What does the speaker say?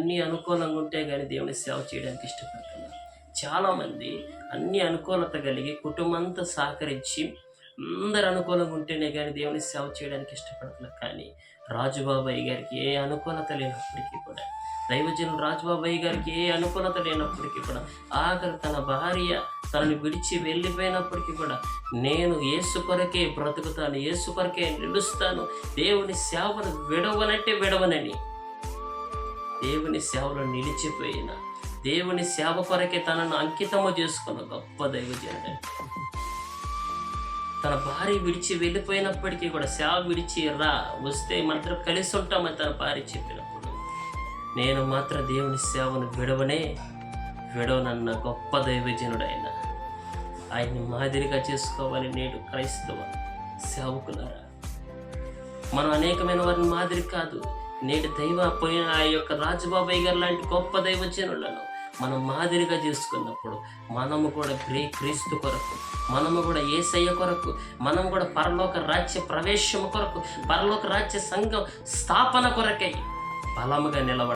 అన్నీ అనుకూలంగా ఉంటే కానీ దేవుని సేవ చేయడానికి ఇష్టపడుతున్నారు. చాలామంది అన్ని అనుకూలత కలిగి కుటుంబంతో సహకరించి అందరు అనుకూలంగా ఉంటేనే కానీ దేవుని సేవ చేయడానికి ఇష్టపడుతున్నారు. కానీ రాజుబాబాయ్ గారికి ఏ అనుకూలత లేనప్పటికీ కూడా, దైవజనులు రాజుబాబాయ్ గారికి ఏ అనుకూలత లేనప్పటికీ కూడా, ఆఖరి తన భార్య తనని విడిచి వెళ్ళిపోయినప్పటికీ కూడా, నేను యేసు కొరకే బ్రతుకుతాను, యేసు కొరకే నిలుస్తాను, దేవుని సేవను విడవనంటే విడవనని దేవుని సేవలో నిలిచిపోయిన, దేవుని సేవ కొరకే తనను అంకితము చేసుకున్న గొప్ప దైవజనుడు. తన భార్య విడిచి వెళ్ళిపోయినప్పటికీ కూడా, సేవ విడిచి వస్తే మాత్రం కలిసి ఉంటామని తన భార్య చెప్పినప్పుడు, నేను మాత్రం దేవుని సేవను విడవనన్న గొప్ప దైవజనుడైన ఆయన్ని మాదిరిగా చేసుకోవాలి. నేడు క్రైస్తవ సేవకులారా, మనం అనేకమైన వారిని మాదిరి కాదు, నేటి పోయిన ఆ యొక్క రాజుబాబాయ్ గారు లాంటి గొప్ప దైవజనులను మనం మాదిరిగా చేసుకున్నప్పుడు, మనము కూడా క్రీస్తు కొరకు, మనము కూడా యేసయ్య కొరకు, మనము కూడా పరలోక రాజ్య ప్రవేశము కొరకు, పరలోక రాజ్య సంఘం స్థాపన కొరకై బలముగా నిలబడాలి.